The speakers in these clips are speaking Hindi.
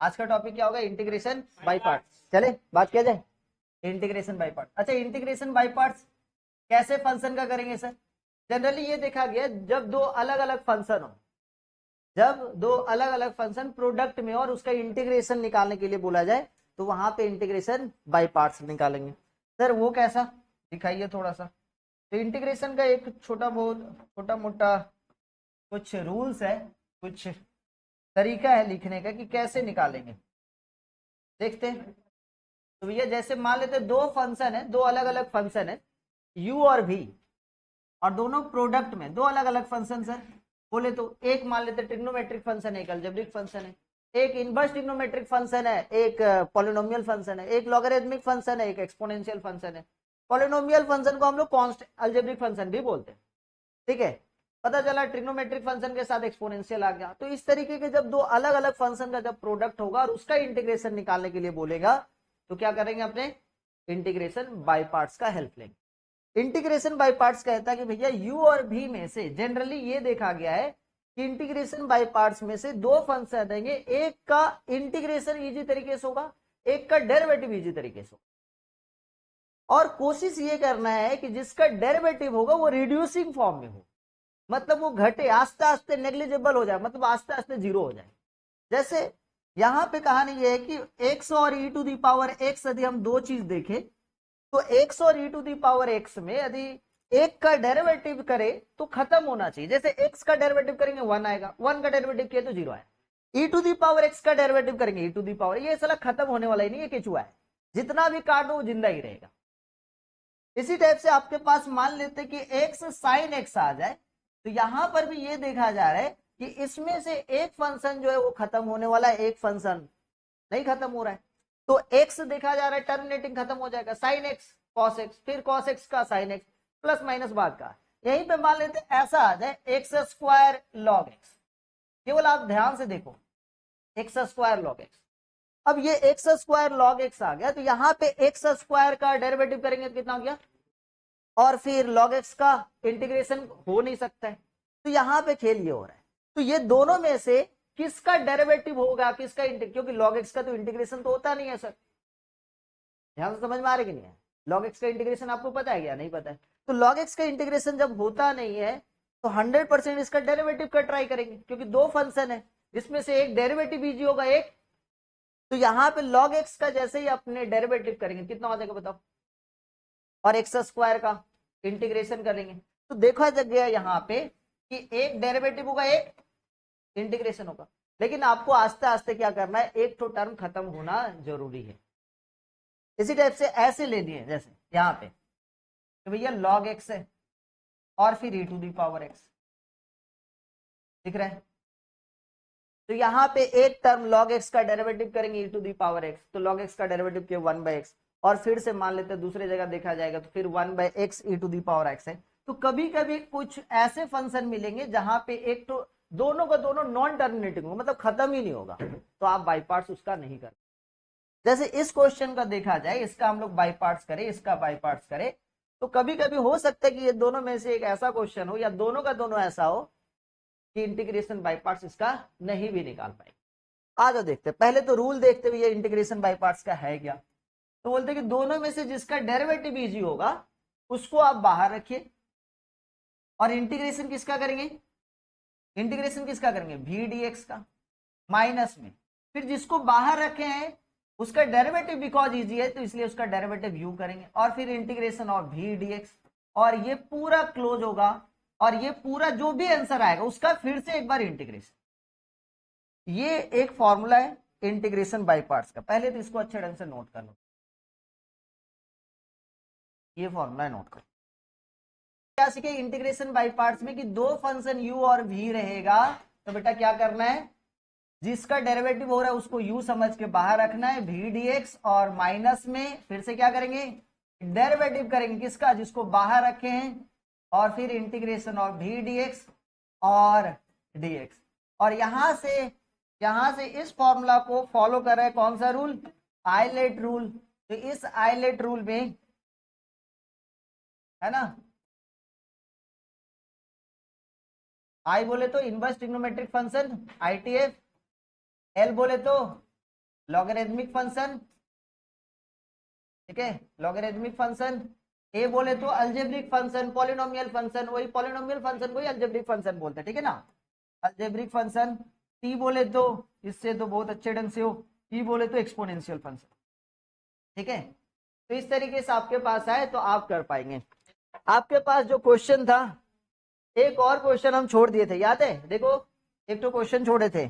आज का टॉपिक क्या होगा, इंटीग्रेशन बाय पार्ट्स। चले बात किया जाए इंटीग्रेशन बाय पार्ट। अच्छा, इंटीग्रेशन बाय पार्ट्स कैसे फंक्शन का करेंगे सर? जनरली ये देखा गया जब दो अलग अलग फंक्शन हो, जब दो अलग अलग फंक्शन प्रोडक्ट में और उसका इंटीग्रेशन निकालने के लिए बोला जाए तो वहां पे इंटीग्रेशन बाय पार्ट्स निकालेंगे। सर वो कैसा, दिखाइए थोड़ा सा। तो इंटीग्रेशन का एक छोटा मोटा कुछ रूल्स है, कुछ तरीका है लिखने का कि कैसे निकालेंगे, देखते हैं। तो भैया जैसे मान लेते दो फंक्शन है, दो अलग अलग फंक्शन है u और v, और दोनों प्रोडक्ट में दो अलग अलग फंक्शन सर बोले तो एक मान लेते ट्रिग्नोमेट्रिक फंक्शन है, एक अलजेब्रिक फंक्शन है, एक इनवर्स ट्रिग्नोमेट्रिक फंक्शन है, एक पॉलिनोमियल फंक्शन है, एक लॉगरिथमिक फंक्शन है, एक एक्सपोनेंशियल फंक्शन है। पॉलिनोमियल फंक्शन को हम लोग कांस्टेंट अलजेब्रिक फंक्शन भी बोलते हैं, ठीक है। पता चला ट्रिग्नोमेट्रिक फंक्शन के साथ एक्सपोनेंशियल आ गया। तो इस तरीके के जब दो अलग अलग फंक्शन का जब प्रोडक्ट होगा और उसका इंटीग्रेशन निकालने के लिए बोलेगा तो क्या करेंगे, अपने इंटीग्रेशन बाय पार्ट्स का हेल्प लेंगे। इंटीग्रेशन बाय पार्ट्स कहता है कि भैया u और v में से जनरली ये देखा गया है कि इंटीग्रेशन बाय पार्ट्स में से दो फंक्शन देंगे, एक का इंटीग्रेशन इजी तरीके से होगा, एक का डेरिवेटिव इजी तरीके से होगा। और कोशिश ये करना है कि जिसका डेरिवेटिव होगा वो रिड्यूसिंग फॉर्म में हो, मतलब वो घटे, आस्ते आस्ते नेग्लिजिबल हो जाए, मतलब आस्ते आस्ते जीरो हो जाए। जैसे यहां पे कहानी ये है कि x और e to the power x, यदि हम दो चीज देखें तो x और e to the power x में यदि एक का डेरिवेटिव करे तो खत्म होना चाहिए। जैसे x का डेरिवेटिव करेंगे 1 आएगा, 1 का डेरिवेटिव किया तो 0 आएगा। e to the power x का डेरिवेटिव करेंगे e टू दी पावर, ये साला खत्म होने वाला ही नहीं है, केचुआ है, जितना भी काटो वो जिंदा ही रहेगा। इसी टाइप से आपके पास मान लेते कि x sin x आ जाए, तो यहां पर भी ये देखा जा रहा है कि इसमें से एक फंक्शन जो है वो खत्म होने वाला है, एक फंक्शन नहीं खत्म हो रहा है। तो x देखा जा रहा है टर्मिनेटिंग खत्म हो जाएगा, sin x cos x, फिर cos x का sin x, प्लस माइनस बाद का। यहीं पे मान लेते ऐसा आ जाए x स्क्वायर log x, केवल आप ध्यान से देखो x स्क्वायर log x। अब ये x स्क्वायर log x आ गया, तो यहां पे x स्क्वायर का डेरिवेटिव करेंगे तो कितना हो गया, और फिर log x का इंटीग्रेशन हो नहीं सकता है, तो यहां पे खेल ये हो रहा है। तो ये दोनों में से किसका डेरिवेटिव होगा, किसका क्योंकि log x का तो इंटीग्रेशन तो होता नहीं है सर, ध्यान से समझ में आ रही कि नहीं है? log x का इंटीग्रेशन आपको पता है क्या, नहीं पता है? तो log x का इंटीग्रेशन जब होता नहीं है तो 100% इसका डेरिवेटिव का ट्राई करेंगे, क्योंकि दो फंक्शन है जिसमें से एक डेरिवेटिव इजी होगा एक, तो यहां पे log x का जैसे ही अपने डेरिवेटिव करेंगे कितना हो जाएगा बताओ, और एक्स स्क्वायर का इंटीग्रेशन करेंगे तो देखा जा गया यहाँ पे कि एक डेरिवेटिव होगा एक इंटीग्रेशन होगा। लेकिन आपको आस्ते आस्ते क्या करना है, एक तो टर्म खत्म होना जरूरी है। इसी टाइप से ऐसे ले लिए, जैसे यहाँ पे तो भैया log x है और फिर e to the power x, दिख रहा है? तो यहाँ पे एक टर्म log x का डेरिवेटिव करेंगे e to the power x, तो log x का डेरिवेटिव किया 1/x, और फिर से मान लेते हैं दूसरी जगह देखा जाएगा तो फिर 1/x e to the power x है। तो कभी कभी कुछ ऐसे फंक्शन मिलेंगे जहां पे एक तो दोनों का दोनों नॉन टर्मिनेटिंग होगा, मतलब खत्म ही नहीं होगा, तो आप बाई पार्ट्स उसका नहीं कर। जैसे इस क्वेश्चन का देखा जाए, इसका हम लोग बाई पार्ट्स करें, इसका बाई पार्ट्स करें, तो कभी कभी हो सकता है कि ये दोनों में से एक ऐसा क्वेश्चन हो या दोनों का दोनों ऐसा हो कि इंटीग्रेशन बाई पार्ट्स इसका नहीं भी निकाल पाए। आ जाओ देखते हैं, पहले तो रूल देखते हुए इंटीग्रेशन बाई पार्ट्स का है क्या। तो बोलते हैं कि दोनों में से जिसका डेरिवेटिव इजी होगा उसको आप बाहर रखिए, और इंटीग्रेशन किसका करेंगे, इंटीग्रेशन किसका करेंगे v dx का, माइनस में फिर जिसको बाहर रखे हैं उसका डेरिवेटिव बिकॉज इजी है तो इसलिए उसका डेरिवेटिव u करेंगे, और फिर इंटीग्रेशन ऑफ v dx, और ये पूरा क्लोज होगा, और ये पूरा जो भी आंसर आएगा उसका फिर से एक बार इंटीग्रेशन। ये एक फॉर्मूला है इंटीग्रेशन बाय पार्ट्स का, पहले तो इसको अच्छे ढंग से नोट कर लो, ये फॉर्मूला नोट करो। क्या सीखे इंटीग्रेशन बाय पार्ट्स में कि दो फंक्शन u और v रहेगा, तो बेटा क्या करना है, जिसका डेरिवेटिव हो रहा है उसको u समझ के बाहर रखना है v dx, और माइनस में फिर से क्या करेंगे, डेरिवेटिव करेंगे किसका, जिसको बाहर रखे हैं, और फिर इंटीग्रेशन ऑफ v dx और dx। और यहां से इस फॉर्मूला को फॉलो कर रहे हैं कौन सा रूल, आइलेट रूल। तो इस आइलेट रूल में है ना, आई बोले तो inverse trigonometric function ITF, L बोले तो लॉगरिथमिक फंक्शन, ठीक है, लॉगरिथमिक फंक्शन। ए बोले तो अलजेब्रिक फंक्शन, पॉलिनोमियल फंक्शन, वही पॉलिनोमियल फंक्शन को ही अलजेब्रिक फंक्शन बोलते हैं, ठीक है ना, अलजेब्रिक फंक्शन। टी बोले तो, इससे तो बहुत अच्छे ढंग से हो, ई बोले तो एक्सपोनेंशियल फंक्शन, ठीक है। तो इस तरीके से आपके पास आए तो आप कर पाएंगे। आपके पास जो क्वेश्चन था, एक और क्वेश्चन हम छोड़ दिए थे, याद है, देखो एक तो क्वेश्चन छोड़े थे,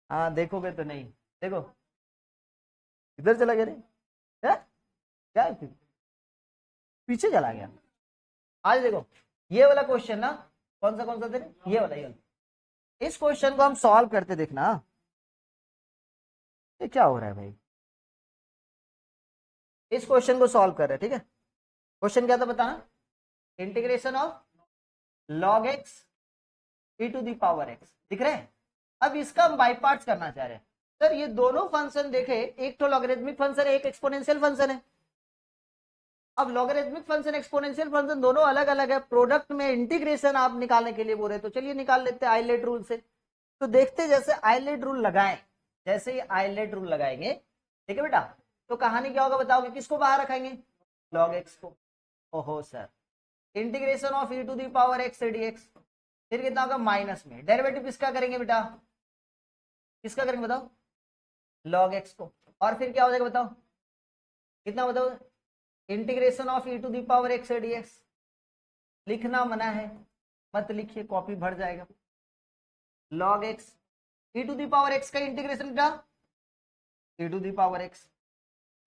हाँ देखोगे तो नहीं, देखो इधर चला गया रे, है? क्या है? पीछे चला गया। आज देखो ये वाला क्वेश्चन ना, कौन सा थे, ये वाला। इस क्वेश्चन को हम सॉल्व करते देखना, ये क्या हो रहा है भाई। इस क्वेश्चन को सॉल्व कर रहे हैं, ठीक है। क्वेश्चन क्या था बताना, integration of log x e to the power x, दिख रहे हैं। अब इसका हम बाई पार्ट्स करना चाह रहे हैं। सर ये दोनों फंक्शन देखे, एक तो लॉगरिथमिक फंक्शन है, एक एक्सपोनेंशियल फंक्शन है। अब लॉगरिथमिक फंक्शन एक्सपोनेंशियल फंक्शन दोनों अलग अलग है, प्रोडक्ट में इंटीग्रेशन आप निकालने के लिए बोल रहे, तो चलिए निकाल लेते हैं आइलेट रूल से। तो देखते जैसे आइलेट रूल लगाएं, जैसे ही आइलेट रूल लगाएंगे, ठीक है बेटा, तो कहानी क्या होगा बताओगे, किसको बाहर रखेंगे, log x को। ओहो सर, integration of e to the power x dx, फिर कितना होगा माइनस में, डेरिवेटिव किसका करेंगे बेटा, किसका करेंगे बताओ, log x को। और फिर क्या हो जाएगा बताओ, कितना बताओ, integration of e to the power x dx। लिखना मना है, मत लिखिए, कॉपी भर जाएगा। log x e to the power x का इंटीग्रेशन बेटा, e to the power x,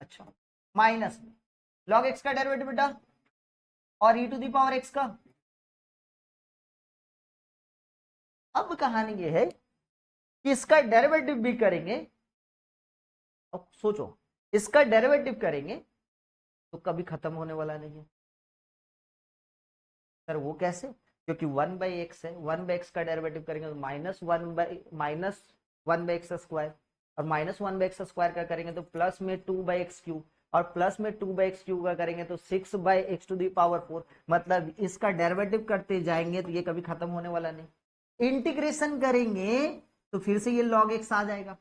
अच्छा, माइनस में log x का डेरिवेटिव बेटा, और e to the power x का। अब कहानी ये है कि इसका डेरिवेटिव भी करेंगे, अब सोचो इसका डेरिवेटिव करेंगे तो कभी खत्म होने वाला नहीं है। सर वो कैसे, क्योंकि 1/x है, 1/x का डेरिवेटिव करेंगे तो -1/x स्क्वायर, और -1/x स्क्वायर का करेंगे तो प्लस में 2/x क्यूब, और प्लस में 2/x क्यूब का करेंगे तो 6/x टू दी पावर 4। मतलब इसका डेरिवेटिव करते जाएंगे तो ये कभी खत्म होने वाला नहीं। इंटीग्रेशन करेंगे तो फिर से ये log x आ जाएगा,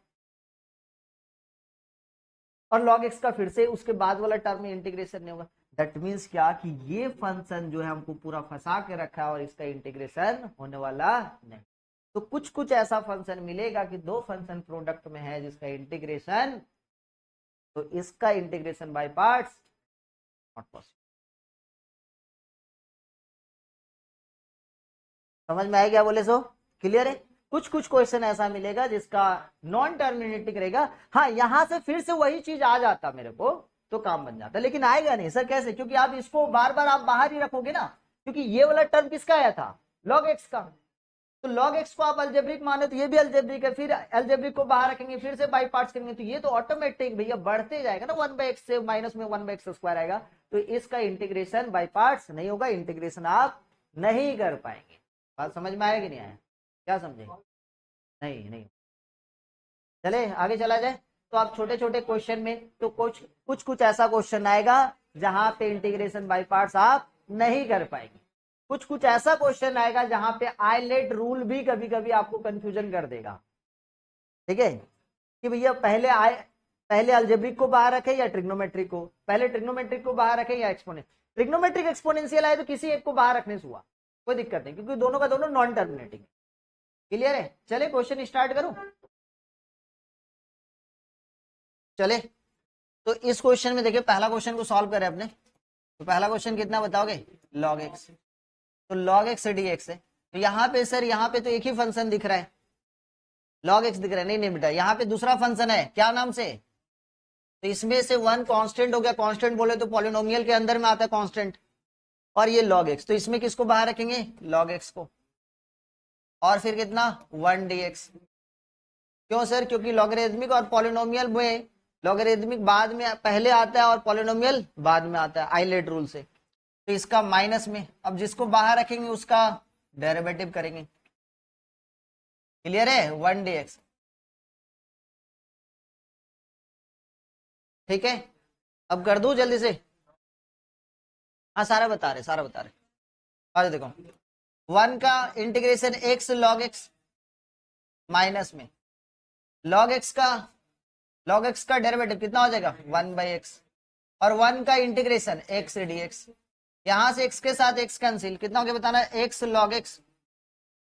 और log x का फिर से उसके बाद वाला टर्म में इंटीग्रेशन नहीं होगा। दैट मीन्स क्या कि ये फंक्शन जो है हमको पूरा फंसा के रखा है और इसका इंटीग्रेशन होने वाला नहीं। तो कुछ कुछ ऐसा फंक्शन मिलेगा कि दो फंक्शन प्रोडक्ट में है जिसका इंटीग्रेशन, तो इसका integration by parts not possible. समझ में आया क्या बोले, सो क्लियर है। कुछ कुछ क्वेश्चन ऐसा मिलेगा जिसका नॉन टर्मिनेटिंग रहेगा। हाँ यहां से फिर से वही चीज आ जाता मेरे को तो काम बन जाता, लेकिन आएगा नहीं। सर कैसे, क्योंकि आप इसको बार बार आप बाहर ही रखोगे ना, क्योंकि ये वाला टर्म किसका आया था, log x का। तो log x को आप अल्जेब्रिक माने तो ये भी अल्जेब्रिक है, फिर अल्जेब्रिक को बाहर रखेंगे, फिर से बाई पार्ट्स करेंगे तो ये तो ऑटोमेटिक भैया बढ़ते जाएगा ना, 1/x से माइनस में 1/x स्क्वायर आएगा। तो इसका इंटीग्रेशन बाई पार्ट्स नहीं होगा, इंटीग्रेशन आप नहीं कर पाएंगे। बात समझ में आया कि नहीं आया, क्या समझे, नहीं नहीं। चले आगे चला जाए। तो आप छोटे छोटे क्वेश्चन में तो कुछ ऐसा क्वेश्चन आएगा जहां पे इंटीग्रेशन बाय पार्ट्स आप नहीं कर पाएंगे। कुछ ऐसा क्वेश्चन आएगा जहां पे आइलेट रूल भी कभी कभी आपको कंफ्यूजन कर देगा, ठीक है, कि भैया पहले अलजेब्रिक को बाहर रखे या ट्रिग्नोमेट्रिक को, पहले ट्रिग्नोमेट्रिक को बाहर रखे या एक्सपोनेंशियल। ट्रिग्नोमेट्रिक एक्सपोनेंशियल आए तो किसी एक को बाहर रखने से हुआ, कोई दिक्कत नहीं, क्योंकि दोनों का दोनों नॉन टर्मिनेटिंग है। क्लियर है, चले क्वेश्चन स्टार्ट करूं। चले तो इस क्वेश्चन में देखिए, पहला क्वेश्चन को सॉल्व करें अपने। तो पहला क्वेश्चन कितना बताओगे, log x। तो log x dx है। तो यहाँ पे सर, यहाँ पे तो एक ही फंक्शन दिख रहा है, log x दिख रहा है, नहीं नहीं बेटा, यहाँ पे दूसरा फंक्शन है, क्या नाम से, तो इसमें से वन कांस्टेंट हो गया। कांस्टेंट बोले तो पॉलिनोमियल के अंदर में आता है कांस्टेंट, और ये log x, तो इसमें किसको बाहर रखेंगे, log x को, और फिर कितना 1/dx। क्यों सर, क्योंकि लॉगरिथमिक और पॉलिनोमियल में लॉगरिथमिक बाद में पहले आता है और पॉलिनोमियल बाद में आता है आइलेट रूल से। तो इसका माइनस में, अब जिसको बाहर रखेंगे उसका डेरिवेटिव करेंगे। क्लियर है, 1/dx, ठीक है। अब कर दूं जल्दी से, हाँ सारा बता रहे। आज देखो 1 का integration x log x minus में log x का log x का डेरिवेटिव कितना हो जाएगा 1/x, और 1 का इंटीग्रेशन x dx, यहां से x के साथ x कैंसिल, कितना हो गया बताना, x log x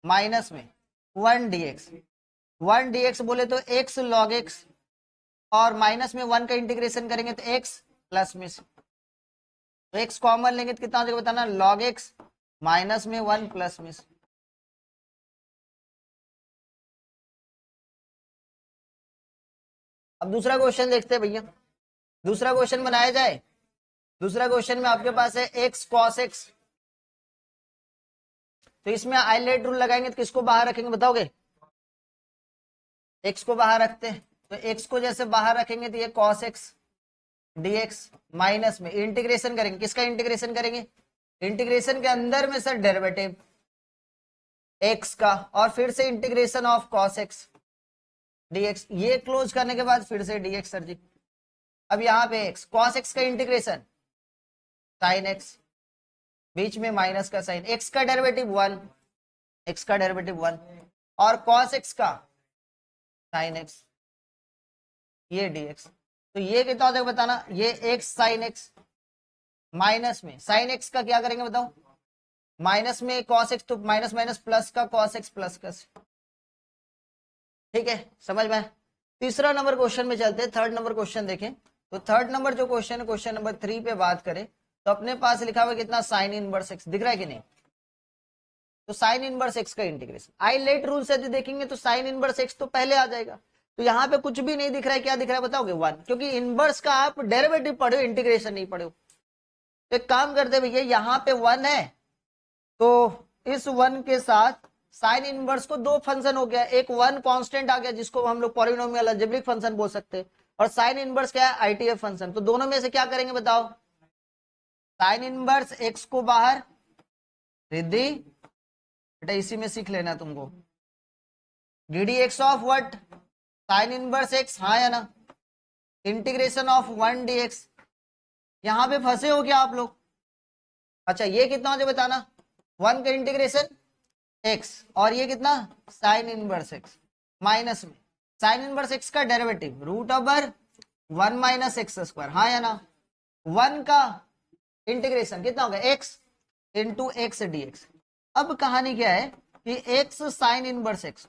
माइनस में 1 dx, 1 dx बोले तो x log x, और माइनस में 1 का इंटीग्रेशन करेंगे तो x प्लस में से, तो x कॉमन लेंगे तो कितना हो जाएगा बताना, log x माइनस में 1 प्लस में से। अब दूसरा क्वेश्चन देखते हैं भैया, दूसरा क्वेश्चन बनाया जाए। दूसरा क्वेश्चन में आपके पास है x cos x, तो इसमें आइलेट रूल लगाएंगे तो किसको बाहर रखेंगे बताओगे, x को बाहर रखते हैं, तो x को जैसे बाहर रखेंगे तो ये cos x dx माइनस में इंटीग्रेशन करेंगे, किसका इंटीग्रेशन करेंगे, इंटीग्रेशन के अंदर में सर डेरिवेटिव x का, और फिर से integration of cos x dx, ये क्लोज करने के बाद फिर से dx सर जी। अब यहाँ पे x cos x का इंटीग्रेशन sin x, बीच में माइनस का साइन, x का डेरिवेटिव 1, x का डेरिवेटिव 1, और cos x का sin x, ये dx, तो ये कितना हो जाएगा बताना, ये x sin x माइनस में sin x का क्या करेंगे बताओ, माइनस में cos x, तो माइनस माइनस प्लस का cos x प्लस का, ठीक है समझ में। तीसरा नंबर क्वेश्चन में चलते हैं, थर्ड नंबर क्वेश्चन देखें, तो थर्ड नंबर जो क्वेश्चन है, क्वेश्चन नंबर 3 पे बात करें तो अपने पास लिखा हुआ कितना, साइन इनवर्स एक्स, दिख रहा है कि नहीं, तो साइन इनवर्स एक्स का इंटीग्रेशन, आइलेट रूल से देखेंगे तो साइन इनवर्स एक्स तो पहले आ जाएगा, तो यहाँ पे कुछ भी नहीं दिख रहा है, क्या दिख रहा है बताओगे 1, क्योंकि इनवर्स का आप डेरिवेटिव पढ़े हो, इंटीग्रेशन नहीं पढ़े हो। तो एक काम करते भैया, यहाँ पे 1 है, तो इस 1 के साथ साइन इनवर्स को दो फंक्शन हो गया, एक 1 कांस्टेंट आ गया जिसको हम लोग पॉलिनोमियल अलजेब्रिक फंक्शन बोल सकते हैं, और साइन इनवर्स क्या है, आईटीएफ फंक्शन, तो दोनों में से क्या करेंगे बताओ, साइन इनवर्स एक्स को बाहर, रिद्धि बेटा इसी में सीख लेना तुमको, D x of what, sign inverse x, हाँ या ना, इंटीग्रेशन ऑफ 1 dx, यहां पे फंसे हो क्या आप लोग, अच्छा ये कितना हो जाए बताना, 1 का इंटीग्रेशन x, और ये कितना साइन इनवर्स x माइनस में साइन इनवर्स x का derivative root over 1 minus x square, हाँ या ना, 1 का इंटीग्रेशन कितना होगा x इंटू एक्स dx। अब कहानी क्या है कि x sine inverse x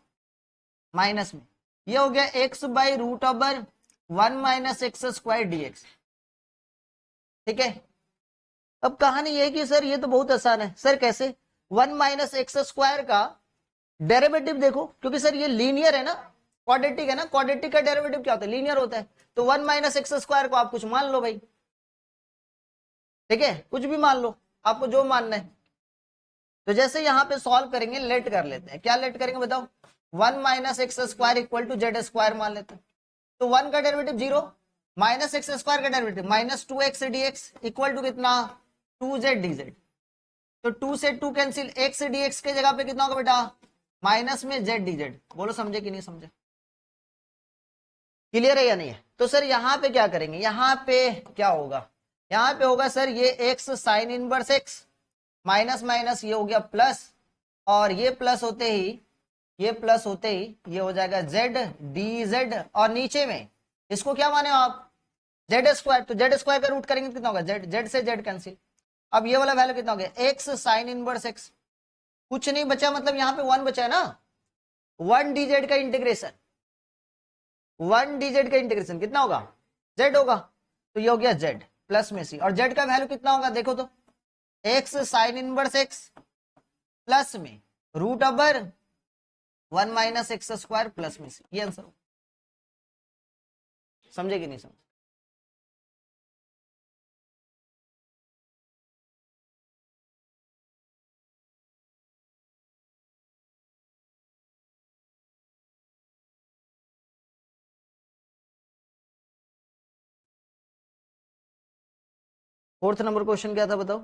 minus में ये हो गया x by root over 1 minus x square dx, ठीक है। अब कहानी ये है कि सर ये तो बहुत आसान है, सर कैसे, 1 माइनस एक्स स्क्वायर का डेरिवेटिव देखो, क्योंकि सर ये लीनियर है ना, क्वाड्रेटिक है ना, क्वाड्रेटिक का डेरिवेटिव क्या होता है, लीनियर होता है, तो 1 माइनस एक्स स्क्वायर को आप कुछ मान लो भाई, ठीक है, कुछ भी मान लो आपको जो मानना है। तो जैसे यहां पे सॉल्व करेंगे, लेट कर लेते हैं, क्या लेट करेंगे बताओ, 1 minus x square equal to z square मान लेते हैं, तो 1 का डेरिवेटिव 0, माइनस एक्स स्क्वायर का derivative minus 2x dx equal to कितना 2z dz, तो 2 से 2 कैंसिल, x dx के जगह पे कितना होगा बेटा माइनस में z dz, बोलो समझे कि नहीं समझे, क्लियर है या नहीं है। तो सर यहाँ पे क्या करेंगे, यहाँ पे क्या होगा, यहाँ पे होगा सर ये x sine inverse x minus minus ये हो गया प्लस, और ये प्लस होते ही ये प्लस होते ही ये हो जाएगा z dz, और नीचे में इसको क्या माने हो आप जेड स्क्वायर, तो जेड स्क्वायर का रूट करेंगे कितना होगा, जेड, जेड से जेड कैंसिल, अब ये वाला वैल्यू कितना हो गया एक्स साइन इनवर्स एक्स, कुछ नहीं बचा, मतलब यहाँ पे 1 बचा है ना, 1 dz का इंटीग्रेशन, 1 dz का इंटीग्रेशन कितना होगा z होगा, तो ये हो गया z प्लस में सी, और z का वैल्यू कितना होगा देखो तो x sine inverse x plus में root over 1 minus x square plus में सी, ये आंसर समझे कि नहीं समझे। फोर्थ नंबर क्वेश्चन क्या था बताओ,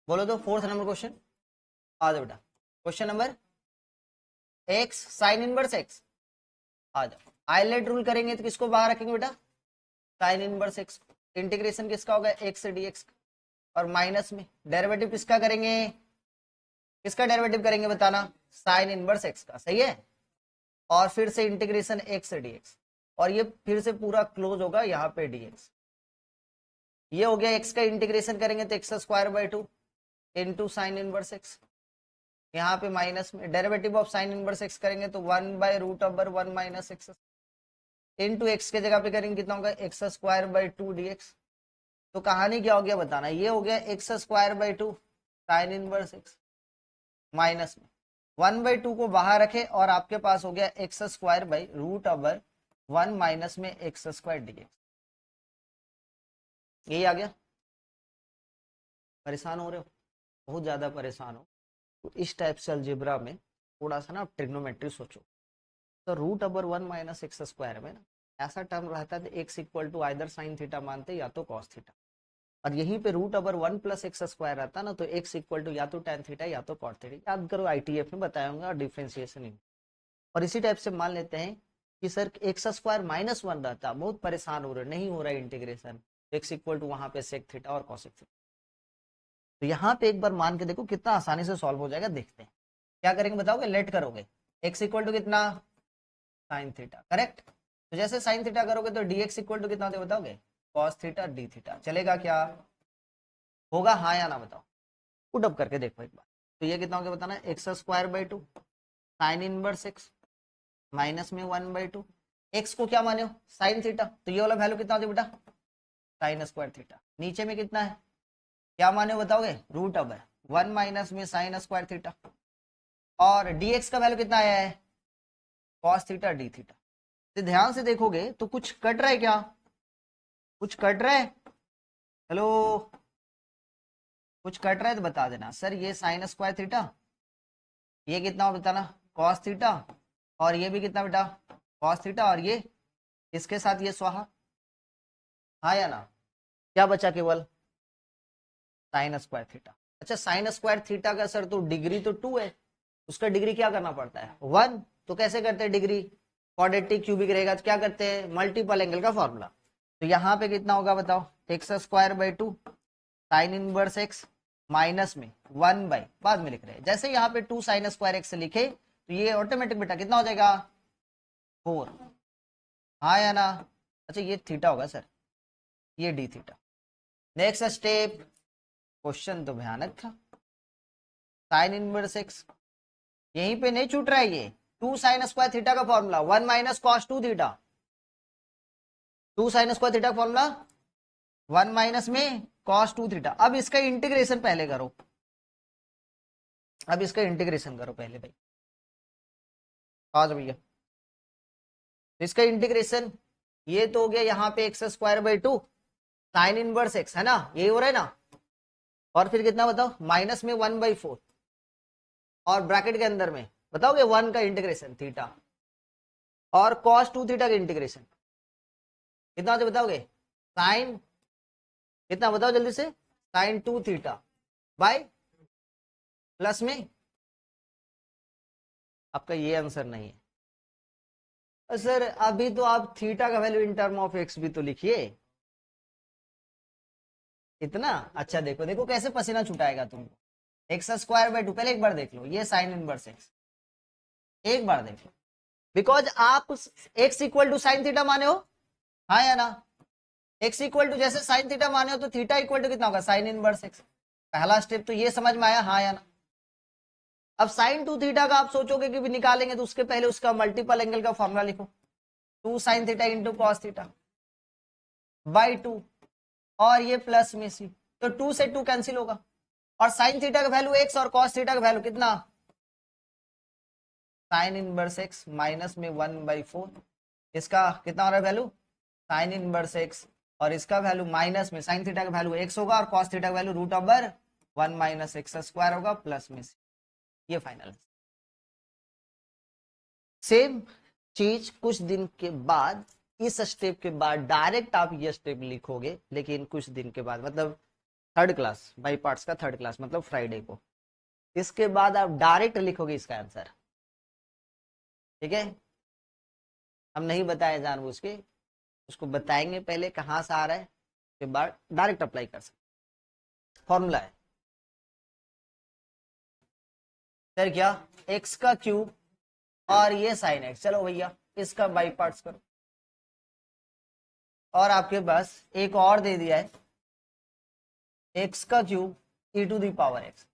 बोलो तो फोर्थ नंबर क्वेश्चन आ जाओ बेटा, question number x sine inverse x, आ जाओ, आइलेट रूल करेंगे तो किसको बाहर रखेंगे बेटा साइन इनवर्स एक्स, इंटीग्रेशन किसका होगा एक्स डीएक्स, और माइनस में डेरिवेटिव किसका करेंगे, किसका डेरिवेटिव करेंगे बताना साइन इनवर्स एक्स का, सही है। और फिर से इंटीग्रेशन x से dx, और ये फिर से पूरा क्लोज होगा यहाँ पे dx। ये हो गया x का इंटीग्रेशन करेंगे तो x square by 2 into sine inverse x, यहाँ पे माइनस में derivative of sine inverse x करेंगे तो 1/√1 माइनस x इंटू x के जगह पे करेंगे कितना होगा x स्क्वायर बाई 2 dx। तो कहानी क्या हो गया बताना, ये हो गया x square by 2 sign inverse x minus में 1/2 को बाहर रखे और आपके पास हो गया x स्क्वायर बाई √1 माइनस में x स्क्वायर dx। यही आ गया। परेशान हो रहे हो, बहुत ज्यादा परेशान हो तो इस टाइप से अलजेब्रा में थोड़ा सा ना आप ट्रिग्नोमेट्री सोचो। तो √1 माइनस एक्स स्क्वायर में ना ऐसा टर्म रहता है x equal to either sine theta मानते या तो कॉस थीटा, और यहीं पे √1 प्लस एक्स स्क्वायर रहता ना तो x इक्वल टू या तो tan थीटा या तो कॉट थीटा। याद करो ITF में बताया होगा डिफरेंशिएशन। और इसी टाइप से मान लेते हैं कि सर एक्स स्क्वायर -1 रहता, बहुत परेशान हो रहे, नहीं हो रहा है इंटीग्रेशन, x इक्वल टू वहां पे सेक थीटा और कॉसेक थीटा। तो यहाँ पे एक बार मान के देखो कितना आसानी से सॉल्व हो जाएगा। देखते हैं क्या करेंगे, बताओगे? लेट करोगे x इक्वल टू कितना साइन थीटा, करेक्ट। तो जैसे साइन थीटा करोगे तो dx इक्वल टू कितना होता है बताओगे? Cos theta D theta. चलेगा क्या? होगा हाँ या ना बताओ? पुट अप करके देखो एक बार। तो ये कितना हो गया बताना, x square by 2 sign inverse x minus में 1/2। x को क्या माने हो? साइन थीटा, तो ये वाला वैल्यू कितना होता है बेटा? Sine square theta. नीचे में कितना है, क्या माने हो बताओगे? √1 माइनस में साइन स्क्वायर थीटा। और dx का वैल्यू कितना आया है? Cos theta D theta. तो ध्यान से देखोगे तो कुछ कट रहा है क्या? कुछ कट रहा है? हेलो, कुछ कट रहा है तो बता देना। सर ये साइन स्क्वायर थीटा, ये कितना हो बताना? कॉस थीटा, और ये भी कितना बेटा? कॉस थीटा, और ये इसके साथ ये स्वाहा, हाँ या ना? क्या बचा? केवल साइन स्क्वायर थीटा। अच्छा साइन स्क्वायर थीटा का सर तो डिग्री तो 2 है, उसका डिग्री क्या करना पड़ता है? 1। तो कैसे करते हैं डिग्री? क्वाड्रेटिक क्यूबिक रहेगा तो क्या करते हैं? मल्टीपल एंगल का फॉर्मूला। तो यहाँ पे कितना होगा बताओ? X square by 2 sign inverse x minus में 1 बाई, बाद में लिख रहे हैं, जैसे यहाँ पे 2 साइन स्क्वायर एक्स लिखे तो ये ऑटोमेटिक बेटा कितना हो जाएगा? 4, हाँ या ना? अच्छा ये थीटा होगा सर, ये D theta. Next step, question तो भयानक था। साइन इनवर्स एक्स, यहीं पे नहीं छूट रहा है ये 2 साइन स्क्वायर थीटा का formula 1 minus cos 2 theta. 2 sine square theta का फॉर्मूला 1 माइनस में कॉस 2 थीटा। अब इसका इंटीग्रेशन पहले करो, अब इसका इंटीग्रेशन करो पहले भाई, आज भैया। इसका इंटीग्रेशन ये तो हो गया यहाँ पे x square by 2 sign inverse x, है ना? यही हो रहा है ना? और फिर कितना बताओ? माइनस में 1/4, और ब्रैकेट के अंदर में बताओगे 1 का इंटीग्रेशन थीटा, और कॉस 2 थीटा का इंटीग्रेशन कितना होता है बताओगे? साइन कितना बताओ जल्दी से? साइन 2 थीटा बाय प्लस में, आपका ये आंसर नहीं है सर। अभी तो आप थीटा का value in term of x भी तो लिखिए इतना। अच्छा देखो देखो कैसे पसीना छुटाएगा तुमको। एक्स स्क्वायर बाई 2 पहले एक बार देख लो, ये साइन इनवर्स एक्स एक बार देख लो, बिकॉज आप x equal to sine theta माने हो, हाँ या ना? एक्स इक्वल टू जैसे साइन थीटा माने हो तो थीटा इक्वल टू कितना होगा? Sine inverse x. पहला स्टेप तो ये समझ में आया, हाँ या ना? अब साइन 2 थीटा का आप सोचोगे कि भी निकालेंगे तो उसके पहले उसका मल्टीपल एंगल का फॉर्मूला लिखो, 2 sine theta into cos theta by 2, और ये प्लस में सी, तो 2 से 2 कैंसिल होगा, और साइन थीटा का वैल्यू एक्स और कॉस थीटा का वैल्यू कितना? साइन इनवर्स एक्स माइनस में 1/4। इसका कितना हो रहा है वैल्यू? साइन इनवर्स एक्स, और इसका वैल्यू माइनस में साइन थीटा का वैल्यू एक्स होगा, और कॉस थीटा का वैल्यू √1 माइनस एक्स स्क्वायर होगा प्लस में सी। ये फाइनल। सेम चीज कुछ दिन के बाद, इस स्टेप के बाद डायरेक्ट आप ये स्टेप लिखोगे, लेकिन कुछ दिन के बाद मतलब थर्ड क्लास बाई पार्ट्स का थर्ड क्लास मतलब फ्राइडे को, इसके बाद आप डायरेक्ट लिखोगे इसका आंसर, ठीक है? हम नहीं बताए जानबूझ के, उसको बताएंगे पहले कहां से आ रहा है, उसके बाद डायरेक्ट अप्लाई कर सकते। फॉर्मूला है सर क्या? एक्स का क्यूब और ये साइन एक्स। चलो भैया इसका बाई पार्ट्स करो। और आपके पास एक और दे दिया है एक्स का cube e to the power x.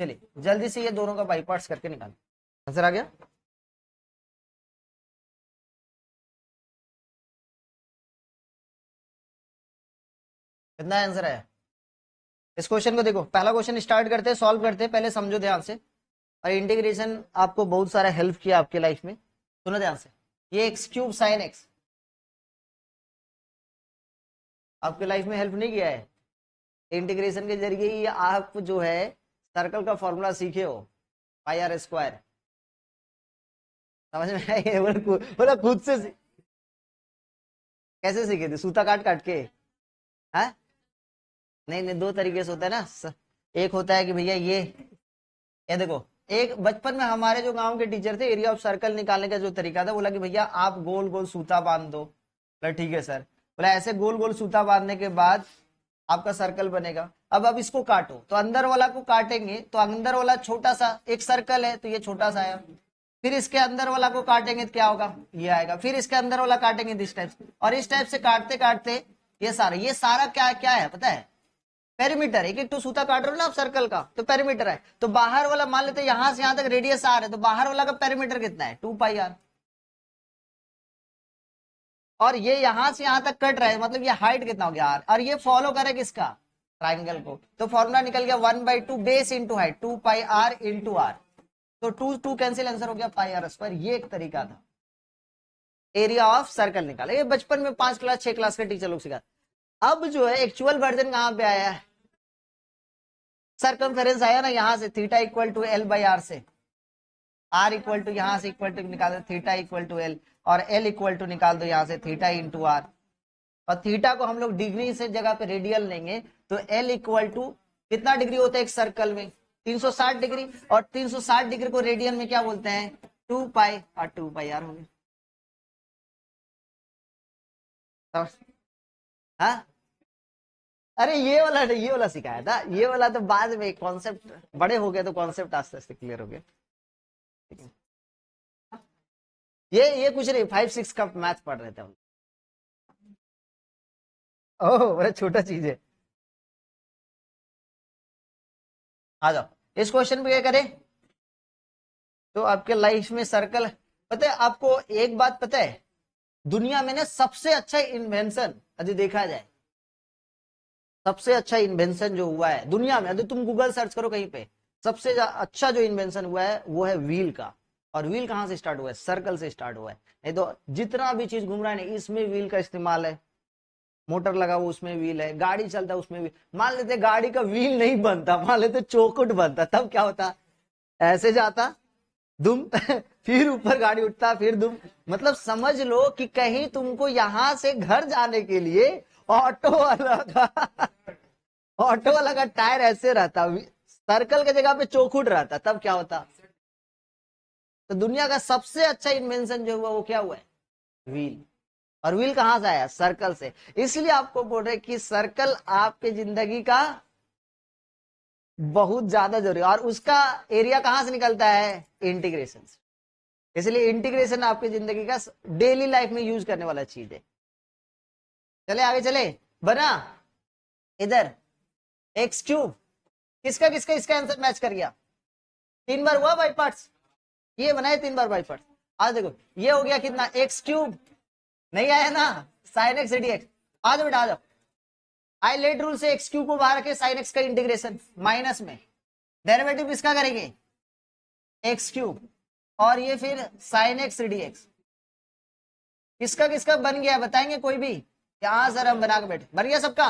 चलिए जल्दी से ये दोनों का बाई पार्ट्स करके निकालो। आंसर आ गया? कितना आंसर है इस क्वेश्चन को? देखो पहला क्वेश्चन स्टार्ट करते हैं, सॉल्व करते हैं। पहले समझो ध्यान से, और इंटीग्रेशन आपको बहुत सारा हेल्प किया आपके लाइफ में। सुनो ध्यान से, ये एक्स क्यूब साइन एक्स आपके लाइफ में हेल्प नहीं किया है? इंटीग्रेशन के जरिए ही आप जो है सर्कल का फॉर्मूला सीखे हो, पाई आर स्क्वायर। समझ में आए? बोला खुद से कैसे सीखे थे? सूता काट काट के? है नहीं नहीं, दो तरीके से होता है ना। एक होता है कि भैया ये देखो, एक बचपन में हमारे जो गांव के टीचर थे, एरिया ऑफ सर्कल निकालने का जो तरीका था, बोला कि भैया आप गोल गोल सूता बांध दो। बोला ठीक है सर। बोला ऐसे गोल गोल सूता बांधने के बाद आपका सर्कल बनेगा। अब इसको काटो, तो अंदर वाला को काटेंगे तो अंदर वाला छोटा सा एक सर्कल है, तो ये छोटा सा आया। फिर इसके अंदर वाला को काटेंगे तो क्या होगा? ये आएगा। फिर इसके अंदर वाला काटेंगे इस टाइप से, और इस टाइप से काटते काटते ये सारा क्या क्या है पता है? पेरीमीटर। एक एक तो सूता काट रहे हो ना आप सर्कल का, तो पेरीमीटर है। तो बाहर वाला मान लेते यहां से यहां तक रेडियस आर है, तो बाहर वाला का पेरीमीटर कितना है? 2 पाई आर। और ये यहां से यहां तक कट रहा है, मतलब ये हाइट कितना हो गया आर, और ये फॉलो करे किसका? ट्राइंगल को। तो फॉर्मूला निकल गया 1/2 base into height, 2 pi r into r. तो 2 कैंसिल, आंसर हो गया पाई आर स्क्वायर। ये एक तरीका था एरिया ऑफ सर्कल निकाला। ये बचपन में 5 क्लास 6 क्लास के टीचर लोग सिखा। अब जो है एक्चुअल वर्जन कहां पे आया है? सरकमफेरेंस आया ना यहाँ से, theta equal to L by R से। आर इक्वल टू यहाँ से इक्वल टू निकाल दो थीटा इक्वल टू एल, और एल इक्वल टू निकाल दो यहाँ से थीटा इंटू आर। और थीटा को हम लोग डिग्री से जगह पे रेडियल लेंगे, तो एल इक्वल टू कितना डिग्री होता है एक सर्कल में? 360 डिग्री। और 360 डिग्री को रेडियन में क्या बोलते हैं? 2 पाई, और 2 पाई आर हो गया। हाँ अरे ये वाला सिखाया था, ये वाला तो बाद में कॉन्सेप्ट बड़े हो गए तो कॉन्सेप्ट आस्ते आस्ते क्लियर हो गया। ये कुछ नहीं, 5-6 का मैथ पढ़ रहे थे हम। ओह बड़ा छोटा चीज है। आ जाओ इस क्वेश्चन पे क्या करें? तो आपके लाइफ में सर्कल, पता है आपको एक बात पता है? दुनिया में ना सबसे अच्छा इन्वेंशन यदि देखा जाए, सबसे अच्छा इन्वेंशन जो हुआ है दुनिया में, यदि तुम गूगल सर्च करो कहीं पे, सबसे अच्छा जो इन्वेंशन हुआ है वो है व्हील का। और व्हील कहां से स्टार्ट हुआ है? सर्कल से स्टार्ट हुआ है। नहीं तो जितना भी चीज घूम रहा है ना, इसमें व्हील का इस्तेमाल है। मोटर लगा हुआ उसमें व्हील है, गाड़ी चलता है उसमें व्हील। मान लेते गाड़ी का व्हील नहीं बनता, मान लेते चौखट बनता, तब क्या होता? ऐसे जाता दुम फिर ऊपर गाड़ी उठता, फिर दुम। मतलब समझ लो कि कहीं तुमको यहां से घर जाने के लिए ऑटो वाला का टायर ऐसे रहता, सर्कल के जगह पे चौखुट रहता, तब क्या होता? तो दुनिया का सबसे अच्छा इन्वेंशन जो हुआ वो क्या हुआ है? व्हील। और व्हील कहां से आया? सर्कल से। इसलिए आपको बोल रहे कि सर्कल आपके जिंदगी का बहुत ज्यादा जरूरी है, और उसका एरिया कहां से निकलता है? इंटीग्रेशन से। इसलिए इंटीग्रेशन आपकी जिंदगी का डेली लाइफ में यूज करने वाला चीज है। चले आगे चले। बना इधर एक्स क्यूब, किसका किसका इसका आंसर मैच कर गया? 3 बार हुआ बाई पार्ट्स, ये बनाए 3 बार बाई पार्ट्स। आज देखो ये हो गया कितना? X cube. नहीं आया ना? Sine x d x. आ जाओ बेटा आ जाओ। आइलेट रूल से एक्स क्यूब को बाहर रखे, साइन एक्स का इंटीग्रेशन माइनस में, डेरिवेटिव किसका करेंगे? X cube. और ये फिर साइन एक्स डी एक्स। किसका किसका बन गया बताएंगे कोई भी? यहां सर हम बना के बैठे, बन गया सबका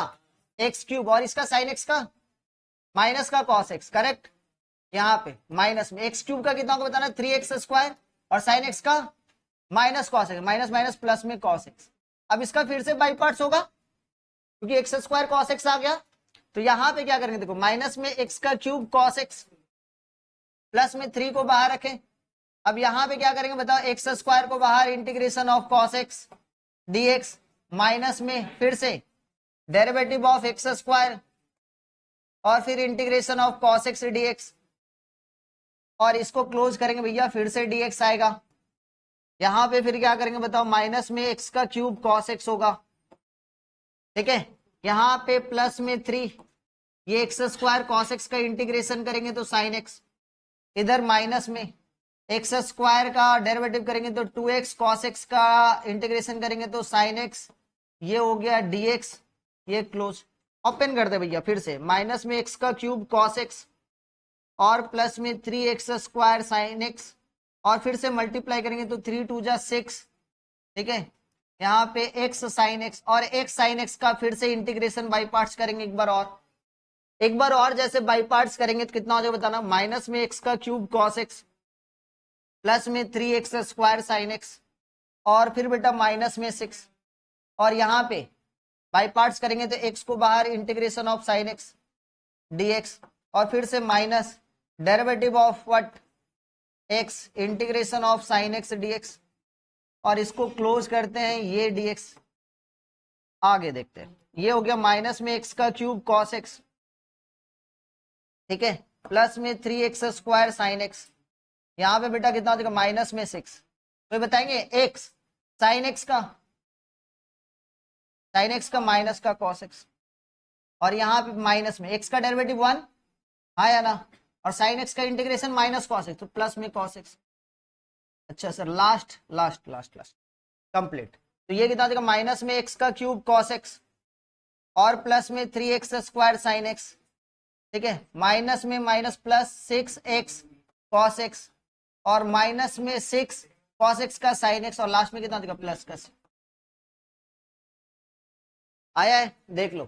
एक्स क्यूब, और इसका साइन एक्स का माइनस का कॉस एक्स। करेक्ट। यहाँ पे माइनस में एक्स क्यूब का कितना होगा बताना? 3x स्क्वायर, और साइन एक्स का minus cos x, minus minus plus में कॉस एक्स। अब इसका फिर से बाई पार्ट्स होगा, क्योंकि एक्स स्क्वायर कॉस एक्स आ गया। तो यहां पे क्या करेंगे? देखो माइनस में एक्स का क्यूब कॉस एक्स, प्लस में 3 को बाहर रखें। अब यहां पे क्या करेंगे बताओ? एक्स स्क्वायर को बाहर, integration of cos x dx, minus में फिर से डेरिवेटिव ऑफ एक्स स्क्वायर, और फिर integration of cos x dx, और इसको क्लोज करेंगे भैया, फिर से डीएक्स आएगा। यहां पे फिर क्या करेंगे बताओ, माइनस में एक्स का क्यूब कॉस एक्स होगा, ठीक है। यहां पे प्लस में 3, ये एक्स स्क्वायर कॉस एक्स का इंटीग्रेशन करेंगे तो साइन एक्स, इधर माइनस में एक्स स्क्वायर का डेरिवेटिव करेंगे तो 2x कॉस एक्स का इंटीग्रेशन करेंगे तो साइन एक्स, ये हो गया dx, ये क्लोज। ओपन कर दे भैया फिर से, माइनस में एक्स का क्यूब कॉस एक्स और प्लस में 3x स्क्वायर साइन एक्स, और फिर से मल्टीप्लाई करेंगे तो 3 2 जा 6, ठीक है। यहाँ पे x साइन एक्स और x साइन एक्स का फिर से इंटीग्रेशन बाई पार्ट्स करेंगे एक बार और जैसे बाई पार्ट्स करेंगे तो कितना हो जाएगा बताना, माइनस में x का क्यूब कॉस एक्स प्लस में 3x स्क्वायर साइन एक्स और फिर बेटा माइनस में 6, और यहाँ पे बाई पार्ट्स करेंगे तो x को बाहर, integration of sine x dx, और फिर से minus derivative of what x, integration of sine x dx, और इसको क्लोज करते हैं, ये dx। आगे देखते हैं, ये हो गया माइनस में x का क्यूब कॉस एक्स, ठीक है, प्लस में 3x स्क्वायर साइन एक्स, यहां पे बेटा कितना हो जाएगा माइनस में 6, तो बताएंगे x साइन एक्स का माइनस का कॉस एक्स, और यहाँ पे माइनस में x का डेरिवेटिव 1 आया ना, और साइन एक्स का इंटीग्रेशन माइनस कॉस एक्स, तो प्लस में कॉस एक्स। अच्छा sir, last last last last complete, तो ये कितना हो जाएगा माइनस में x का क्यूब कॉस एक्स और प्लस में 3x स्क्वायर साइन एक्स, ठीक है, माइनस में minus plus 6x cos x और माइनस में 6 कॉस एक्स का साइन एक्स, और लास्ट में कितना देगा प्लस का 6। आया है, देख लो,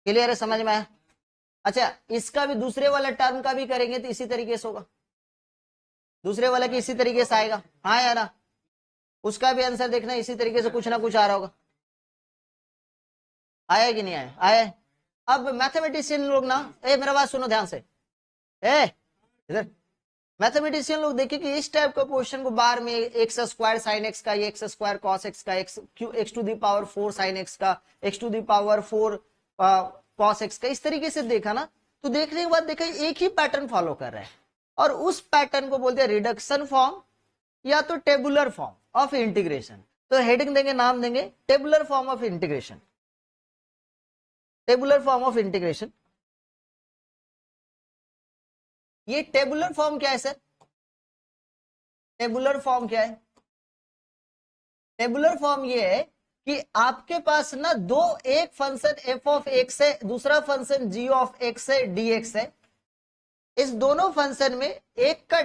क्लियर है, समझ में आया। अच्छा, इसका भी दूसरे वाला टर्म का भी करेंगे तो इसी तरीके से होगा, दूसरे वाला की इसी तरीके से आएगा, हाँ या ना, उसका भी आंसर देखना इसी तरीके से कुछ ना कुछ आ रहा होगा। आया कि नहीं आया, आया है। अब मैथमेटिशियन लोग ना, मेरा बात सुनो ध्यान से, इधर मैथमेटिशियन लोग देखिए कि इस टाइप का क्वेश्चन को बार में एक्स स्क्वायर साइन एक्स का, एक्स स्क्वायर कॉस एक्स का, x to the power 4 sine x का, x to the power 4 cos x का, इस तरीके से देखा ना, तो देखने के बाद देखा एक ही पैटर्न फॉलो कर रहा है, और उस पैटर्न को बोलते हैं रिडक्शन फॉर्म या तो टेबुलर फॉर्म ऑफ इंटीग्रेशन। तो हेडिंग देंगे, नाम देंगे tabular form of integration, tabular form of integration. ये टेबुलर फॉर्म क्या है सर, टेबुलर फॉर्म क्या है, टेबुलर फॉर्म ये है कि आपके पास ना एक फंक्शन f ऑफ x है, दूसरा फंक्शन g ऑफ x है, dx है। इस दोनों फंक्शन में एक का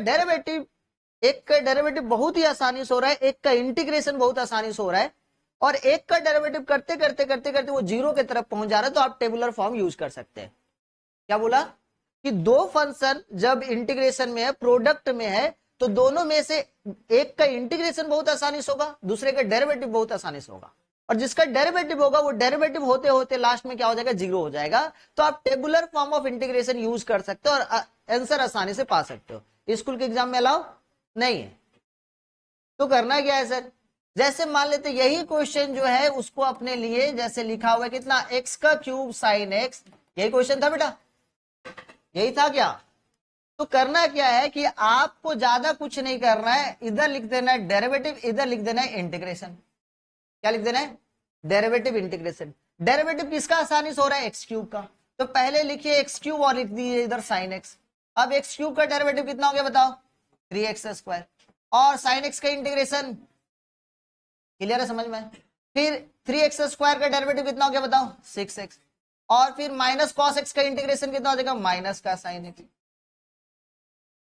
डेरिवेटिव बहुत ही आसानी से हो रहा है, एक का इंटीग्रेशन बहुत आसानी से हो रहा है, और एक का डेरिवेटिव करते करते करते करते वो जीरो की तरफ पहुंच जा रहा है, तो आप टेबुलर फॉर्म यूज कर सकते हैं। क्या बोला कि दो फंक्शन जब इंटीग्रेशन में है, प्रोडक्ट में है, तो दोनों में से एक का इंटीग्रेशन बहुत आसानी से होगा, दूसरे का डेरिवेटिव बहुत आसानी से होगा, और जिसका डेरिवेटिव होगा वो डेरिवेटिव होते होते लास्ट में क्या हो जाएगा, जीरो हो जाएगा। तो आप tabular form of integration use कर सकते हो और आंसर आसानी से पा सकते हो। स्कूल के एग्जाम में अलाउ नहीं है, तो करना क्या है सर, जैसे मान लेते यही क्वेश्चन जो है उसको अपने लिए जैसे लिखा हुआ है कितना, एक्स का क्यूब साइन एक्स, यही क्वेश्चन था बेटा, यही था क्या। तो करना क्या है कि आपको ज्यादा कुछ नहीं करना है, इधर लिख देना है डेरिवेटिव, इधर लिख देना है इंटीग्रेशन। क्या लिख देना है, डेरिवेटिव इंटीग्रेशन। डेरिवेटिव किसका आसानी से हो रहा है, एक्स क्यूब का, तो पहले लिखिए एक्स क्यूब और लिख दीजिए इधर साइन एक्स। अब एक्स क्यूब का डेरिवेटिव कितना हो गया बताओ, 3x स्क्वायर, और साइन एक्स का इंटीग्रेशन, क्लियर है, समझ में। फिर 3x स्क्वायर का डेरिवेटिव कितना हो गया बताओ, 6x, और फिर माइनस कॉस एक्स का इंटीग्रेशन कितना हो जाएगा, माइनस का साइन एक्स।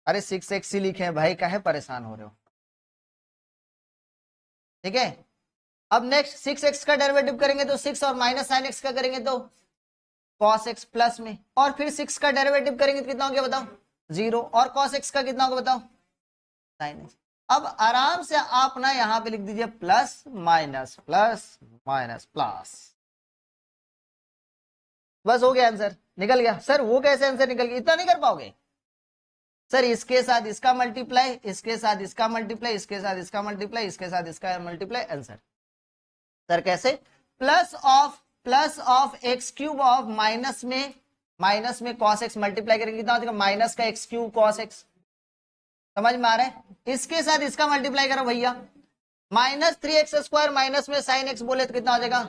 अरे 6x ही लिखे हैं भाई, काहे परेशान हो रहे हो, ठीक है। अब नेक्स्ट 6x का डेरिवेटिव करेंगे तो 6 और माइनस साइन एक्स का करेंगे तो cos x प्लस में, और फिर 6 का डेरिवेटिव करेंगे तो कितना हो गया बताओ, 0, और cos x का कितना होगा बताओ, साइन एक्स। अब आराम से आप ना यहां पे लिख दीजिए plus minus plus minus plus, बस हो गया आंसर, निकल गया। सर वो कैसे आंसर निकल गया, इतना नहीं कर पाओगे सर, इसके साथ इसका मल्टीप्लाई, इसके साथ इसका मल्टीप्लाई, इसके साथ इसका मल्टीप्लाई, इसके साथ इसका मल्टीप्लाई, आंसर। सर कैसे, plus of x cube of minus में कॉस एक्स मल्टीप्लाई करेंगे कितना हो जाएगा, माइनस का एक्स क्यूब कॉस एक्स, समझ में आ रहा है? इसके साथ इसका मल्टीप्लाई करो भैया, -3x² माइनस में साइन एक्स बोले तो कितना हो जाएगा,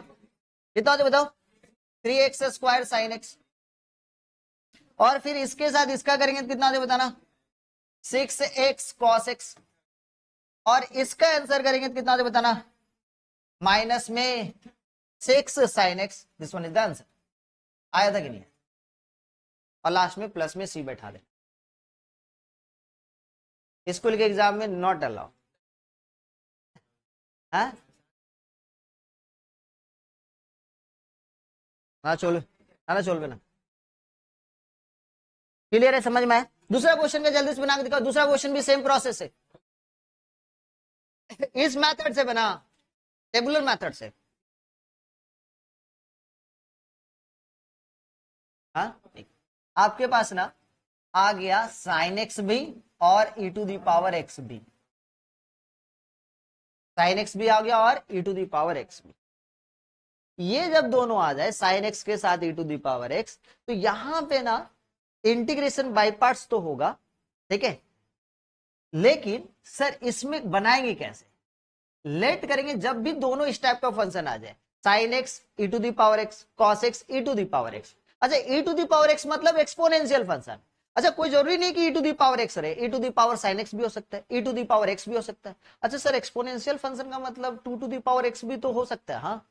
कितना हो जाएगा बताओ, 3x² साइन एक्स, और फिर इसके साथ इसका करेंगे तो कितना हो जाएगा बताना, 6x cos x, और इसका आंसर करेंगे तो कितना हो जाएगा बताना, माइनस में 6 sin x, this one is the answer. आया था कि नहीं? और लास्ट में प्लस में सी बैठा दे। स्कूल के एग्जाम में नॉट अलाउ। हाँ ना चोल, ना चोल ना, क्लियर है, समझ में आया? दूसरा क्वेश्चन का जल्दी से बना के दिखाओ। दूसरा क्वेश्चन भी सेम प्रोसेस है, इस मेथड से बना, टेबुलर मेथड से। हाँ आपके पास ना आ गया साइन एक्स भी और e to the power x भी, साइन एक्स भी आ गया और e to the power x भी। ये जब दोनों आ जाए साइन एक्स के साथ ई टू दी पावर एक्स, तो यहां पे ना इंटीग्रेशन बाय पार्ट्स तो होगा, ठीक है, लेकिन सर इसमें बनाएंगे कैसे? लेट करेंगे जब भी दोनों इस टाइप का फंक्शन आ जाए, sine x e to the power x, cos x e to the power x. अच्छा e to the power x मतलब एक्सपोनेंशियल फंक्शन। अच्छा कोई जरूरी नहीं कि e to the power x रहे, e to the power sine x भी हो सकता है, e to the power x भी हो सकता है। अच्छा सर एक्सपोनेंशियल फंक्शन का मतलब 2 टू दी पावर एक्स भी तो हो सकता है, हाँ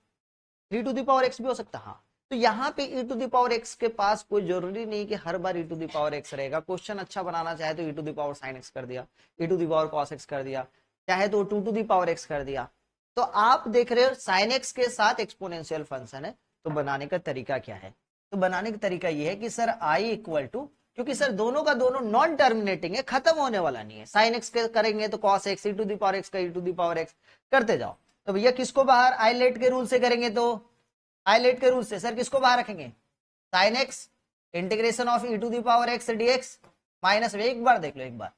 3 टू दी पावर एक्स भी हो सकता है, हाँ। तो यहाँ पे e to the power x के पास कोई जरूरी नहीं कि हर बार e to the power x रहेगा। क्वेश्चन अच्छा बनाना चाहे तो e to the power sine x कर दिया, e to the power cos x कर दिया, चाहे तो 2 टू दी पावर एक्स कर दिया। तो आप देख रहे हो साइन एक्स के साथ एक्सपोनेंशियल फंक्शन है, तो बनाने का तरीका क्या है? तो बनाने का तरीका ये है कि सर आई इक्वल टू, क्योंकि सर दोनों का दोनों नॉन टर्मिनेटिंग है, खत्म होने वाला नहीं है, साइन एक्स करेंगे तो cos x, e to the power x का e to the power x करते जाओ। तो भैया किसको बाहर आइलेट के रूल से करेंगे, तो आइलेट के रूल से सर किसको बाहर रखेंगे, sine x integration of e to the power x dx minus में, एक बार देख लो एक बार,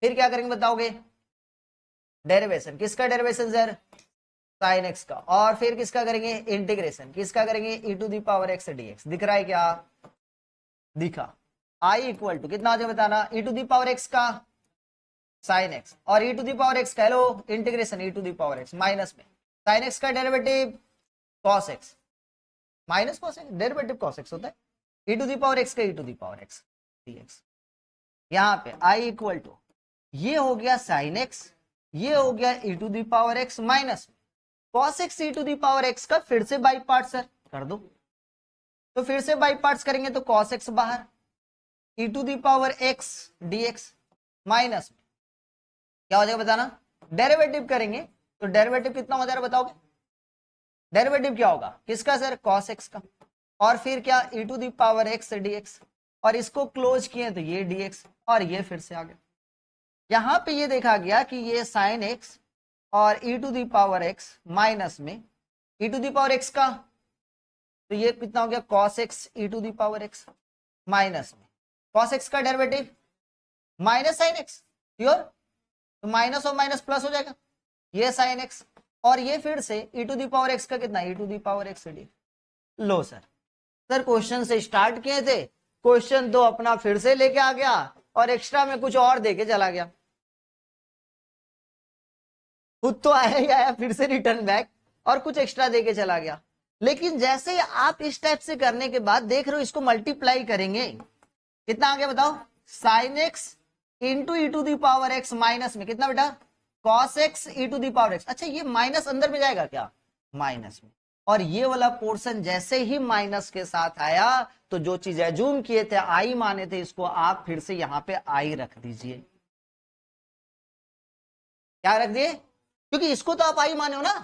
फिर क्या करेंगे बताओगे, डेरिवेशन, किसका डेरिवेशन सर, साइन एक्स का, और फिर किसका करेंगे इंटीग्रेशन, किसका करेंगे e to the power x dx. दिख रहा है क्या, दिखा। आई इक्वल टू कितना हो जाए बताना, e to the power x का साइन एक्स, और e to the power x कह लो integration e to the power x minus में साइन एक्स का derivative cos x, minus cos x, derivative cos x होता है, e to the power x का e to the power x dx. यहाँ पे आई इक्वल टू ये हो गया साइन एक्स, ये हो गया e to the power x minus cos x e to the power x का फिर से बाई पार्ट सर कर दो। तो फिर से बाई पार्ट्स करेंगे तो कॉस एक्स बाहर, e to the power x dx minus में क्या हो जाएगा बताना, डेरिवेटिव करेंगे तो डेरिवेटिव कितना हो जाएगा बताओगे, डेरिवेटिव क्या होगा किसका सर, कॉस एक्स का, और फिर क्या e to the power x dx, और इसको क्लोज किए तो ये डीएक्स, और ये फिर से आ गया। यहां पे ये देखा गया कि ये साइन एक्स और e to the power x minus में e to the power x का, तो ये कितना हो गया cos x e to the power x minus में कॉस एक्स का derivative minus sine x, sure, तो माइनस और माइनस प्लस हो जाएगा, ये साइन एक्स, और ये फिर से e to the power x का कितना e to the power x d. लो सर, सर क्वेश्चन से स्टार्ट किए थे, क्वेश्चन तो अपना फिर से लेके आ गया और एक्स्ट्रा में कुछ और देके चला गया, खुद तो आया ही आया, फिर से रिटर्न बैक और कुछ एक्स्ट्रा देके चला गया। लेकिन जैसे आप इस टाइप से करने के बाद देख रहे हो इसको मल्टीप्लाई करेंगे, कितना आ गया बताओ, sine x into e to the power x minus में कितना बेटा, cos x e to the power x. अच्छा ये माइनस अंदर में जाएगा क्या, माइनस में, और ये वाला पोर्शन जैसे ही माइनस के साथ आया तो जो चीज एज्यूम किए थे आई माने थे, इसको आप फिर से यहां पे आई रख दीजिए। क्या रख दिए, क्योंकि इसको तो आप आई माने हो ना,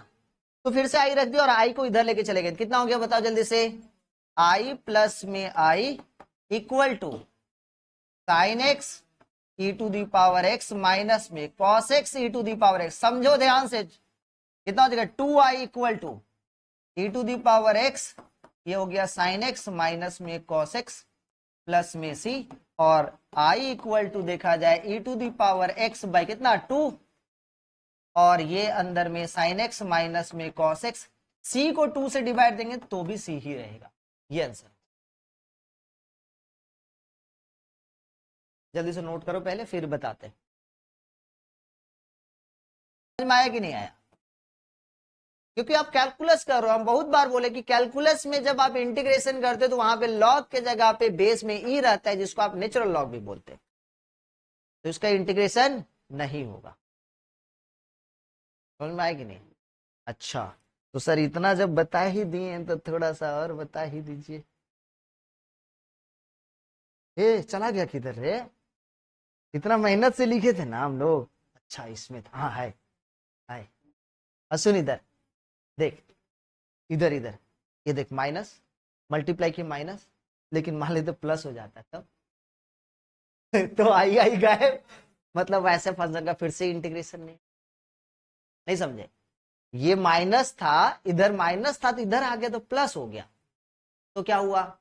तो फिर से आई रख दिया और आई को इधर लेके चले गए। कितना हो गया बताओ जल्दी से, आई प्लस में I equal to sine x e to the power x minus में cos x e to the power x. समझो ध्यान से, कितना हो जाएगा 2i equal to e to the power x, ये हो गया साइन एक्स माइनस में कॉस एक्स प्लस में सी, और i इक्वल टू देखा जाए e to the power x by कितना 2, और ये अंदर में साइन एक्स माइनस में कॉस एक्स, सी को 2 से डिवाइड देंगे तो भी सी ही रहेगा। ये आंसर, जल्दी से नोट करो पहले फिर बताते हैं। में आया कि नहीं आया? क्योंकि आप कैलकुलस कर रहे हो, हम बहुत बार बोले कि कैलकुलस में जब आप इंटीग्रेशन करते हो तो वहां पे लॉग के जगह पे बेस में ई रहता है, जिसको आप नेचुरल लॉग भी बोलते हैं, तो इसका इंटीग्रेशन नहीं होगा। समझ में आया कि नहीं? अच्छा, तो सर इतना जब बता ही दिए तो थोड़ा सा और बता ही दीजिए। ए चला गया किधर रे? इतना मेहनत से लिखे थे ना हम लोग। अच्छा इसमें था, हाँ है। सुन इधर देख, इधर इधर ये देख, माइनस मल्टीप्लाई की माइनस, लेकिन मान लेते प्लस हो जाता तब तो आई गायब, मतलब वैसे फंक्शन का फिर से इंटीग्रेशन नहीं समझे? ये माइनस था, इधर माइनस था तो इधर आ गया तो प्लस हो गया, तो क्या हुआ?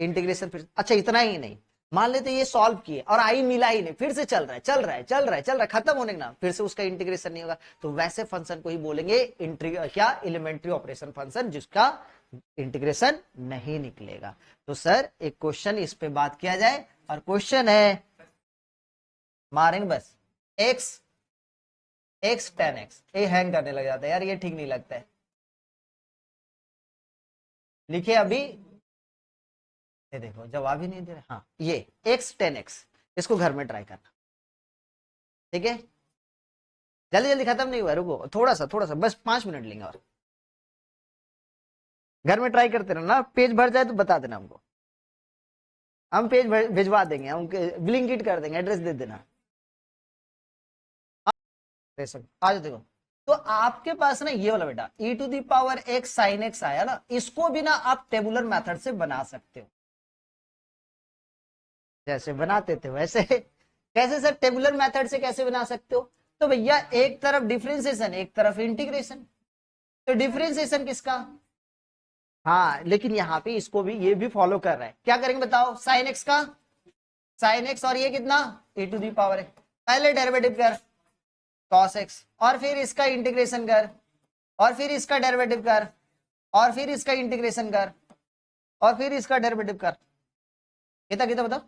इंटीग्रेशन फिर। अच्छा इतना ही नहीं, मान लेते ये सॉल्व किए और आई मिला ही नहीं, फिर से चल रहा है, खत्म होने ना, फिर से उसका इंटीग्रेशन नहीं होगा, तो वैसे फंक्शन को ही बोलेंगे क्या एलिमेंट्री ऑपरेशन फंक्शन, जिसका इंटीग्रेशन नहीं निकलेगा। तो सर एक क्वेश्चन इस पे बात किया जाए, और क्वेश्चन है, मारेंगे बस, x tan x, ये हैंग करने लग जाता है यार, ये ठीक नहीं लगता है। लिखे अभी, ये देखो जवाब ही नहीं दे रहे। हाँ ये x tan x, इसको घर में ट्राई करना, ठीक है? जल्दी जल्दी, खत्म नहीं हुआ, रुको थोड़ा सा बस 5 मिनट लेंगे और घर में ट्राई करते रहना, पेज भर जाए तो बता देना हमको, हम पेज भिजवा देंगे, हम ब्लिंकिट कर देंगे, एड्रेस दे देना। आज देखो, तो आपके पास ना ये वाला बेटा e to the power x sin x आया ना, इसको भी ना आप टेबुलर मेथड से बना सकते हो, जैसे बनाते थे वैसे। कैसे सर टेबुलर मेथड से कैसे बना सकते हो? तो भैया एक तरफ डिफरेंशिएशन, एक तरफ इंटीग्रेशन, तो डिफरेंशिएशन किसका? हाँ लेकिन यहाँ पे इसको भी, ये भी फॉलो कर रहा है, क्या करेंगे बताओ? साइन एक्स का, साइन एक्स, और ये कितना e टू दी पावर है, पहले डेरिवेटिव कर cos x, और फिर इसका इंटीग्रेशन कर, और फिर इसका डेरिवेटिव कर, और फिर इसका इंटीग्रेशन कर, और फिर इसका डेरिवेटिव कर, कितना कितना बताओ?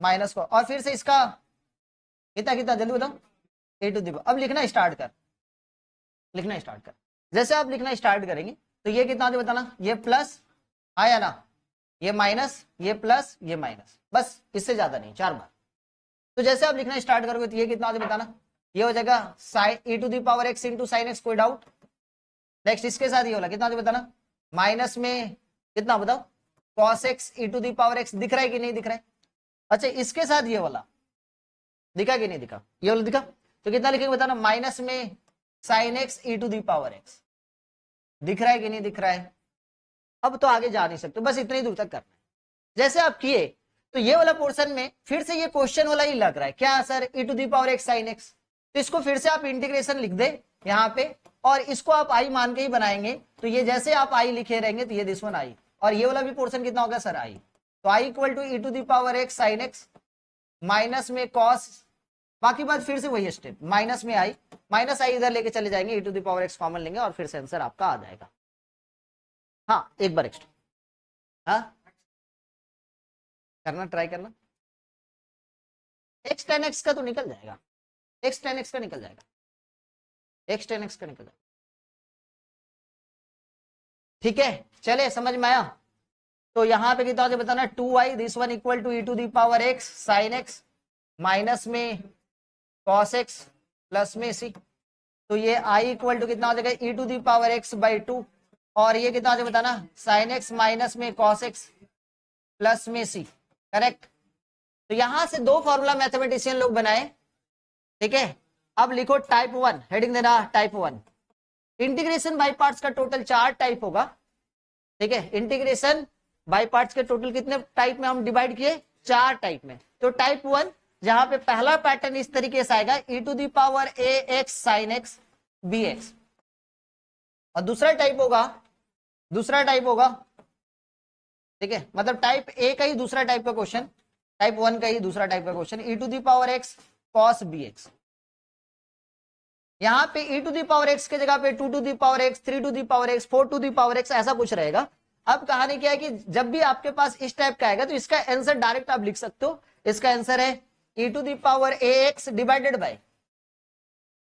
माइनस को, और फिर से इसका कितना कितना, जल्दी बताओ? ए टू दी पावर। अब लिखना स्टार्ट कर, लिखना स्टार्ट कर, जैसे आप लिखना स्टार्ट करेंगे तो ये कितना आते बताना? ये प्लस आया ना, ये माइनस, ये प्लस, ये माइनस, बस इससे ज्यादा नहीं, 4 बार। तो जैसे आप लिखना स्टार्ट करोगे तो ये कितना आते बताना? ये हो जाएगा sine e to the power x into sine x, कोई डाउट? नेक्स्ट इसके साथ ये होला, कितना आते बताना? माइनस में कितना बताओ? cos x e to the power x, दिख रहा है कि नहीं दिख रहा है? अच्छा इसके साथ ये वाला दिखा कि नहीं दिखा? ये वाला दिखा, तो कितना लिखेंगे बताना? माइनस में sine x e to the power x, दिख रहा है कि नहीं दिख रहा है? अब तो आगे जा नहीं सकते, बस इतनी दूर तक करना है। जैसे आप किए तो ये वाला पोर्शन में फिर से ये क्वेश्चन वाला ही लग रहा है, क्या sir? e to the power x sine x, तो इसको फिर से आप इंटीग्रेशन लिख दे यहाँ पे, और इसको आप आई मान के ही बनाएंगे, तो ये जैसे आप आई लिखे रहेंगे तो ये दिस वन आई, और ये वाला भी पोर्शन कितना होगा सर? आई, तो I equal to e to the power x sine x minus में cos, बाकी बात फिर से वही स्टेप, माइनस में आई, माइनस आई इधर लेके चले जाएंगे, e to the power x common लेंगे, और फिर से आंसर आपका आ जाएगा। हाँ एक बार एक्स्ट्रा, हाँ करना, ट्राई करना। x tan x का तो निकल जाएगा, x tan x का निकल जाएगा, x tan x का निकल जाएगा, ठीक है? चले समझ में आया? तो यहां पे कितना हो बताना? 2i, this one equal to e to the power x sign x minus में cos x प्लस में c, तो ये i इक्वल टू कितना हो जाएगा? e to the power x by 2, और ये कितना हो जाएगा बताना? साइन x माइनस में cos x प्लस में c, करेक्ट? तो यहां से 2 फॉर्मूला मैथमेटिशियन लोग बनाए, ठीक है? अब लिखो टाइप 1, हेडिंग देना टाइप 1। इंटीग्रेशन बाय पार्ट्स का टोटल 4 टाइप होगा, ठीक है? इंटीग्रेशन बाय पार्ट्स के टोटल कितने टाइप में हम डिवाइड किए? 4 टाइप में। तो टाइप 1 जहां पे पहला पैटर्न इस तरीके से आएगा, e to the power a x sign x bx, और दूसरा टाइप होगा, ठीक है? मतलब टाइप ए का ही दूसरा टाइप का क्वेश्चन, टाइप 1 का ही दूसरा टाइप का question, e to the power x cos bx। यहां पे e to the power x के जगह पे 2 to the power x, 3 to the power x, 4 to the power x, ऐसा कुछ रहेगा। अब कहानी क्या है कि जब भी आपके पास इस टाइप का आएगा तो इसका आंसर डायरेक्ट आप लिख सकते हो, इसका आंसर है e to the power ax divided by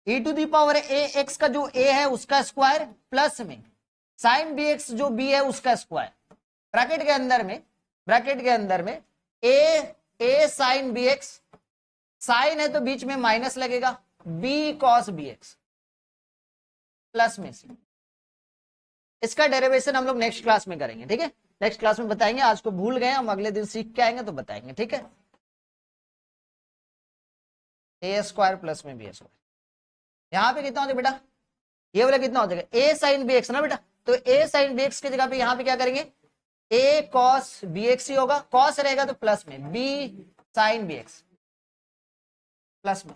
e to the power a x का जो a है उसका स्क्वायर प्लस में साइन बी एक्स जो b है उसका स्क्वायर, ब्रैकेट के अंदर में a sine b x, sine है तो बीच में माइनस लगेगा, b cos b x plus में c। इसका डेरिवेशन हम लोग नेक्स्ट क्लास में करेंगे, ठीक है, नेक्स्ट क्लास में बताएंगे, आज को भूल गए हम, अगले दिन सीख के आएंगे तो बताएंगे, ठीक है। ए स्क्वायर प्लस में बी स्क्वायर, यहाँ पे कितना हो जाएगा बेटा, ये वाला कितना हो जाएगा ए साइन बी एक्स ना बेटा, तो ए साइन बी एक्स की जगह पे यहाँ पे क्या करेंगे ए कॉस बी एक्स ही होगा, कॉस रहेगा तो प्लस में b sine b x plus में।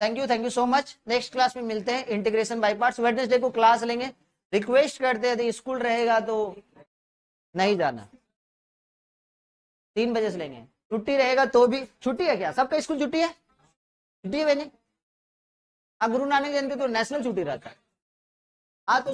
Thank you so much. Next class में मिलते हैं, इंटीग्रेशन बाय पार्ट्स। वेडनेसडे को क्लास लेंगे, रिक्वेस्ट करते हैं यदि स्कूल रहेगा तो नहीं जाना, 3 बजे से लेंगे, छुट्टी रहेगा तो भी, छुट्टी है क्या सबका स्कूल छुट्टी है, छुट्टी है बहनी, गुरु नानक जयंती तो नेशनल छुट्टी रहता है। हाँ तो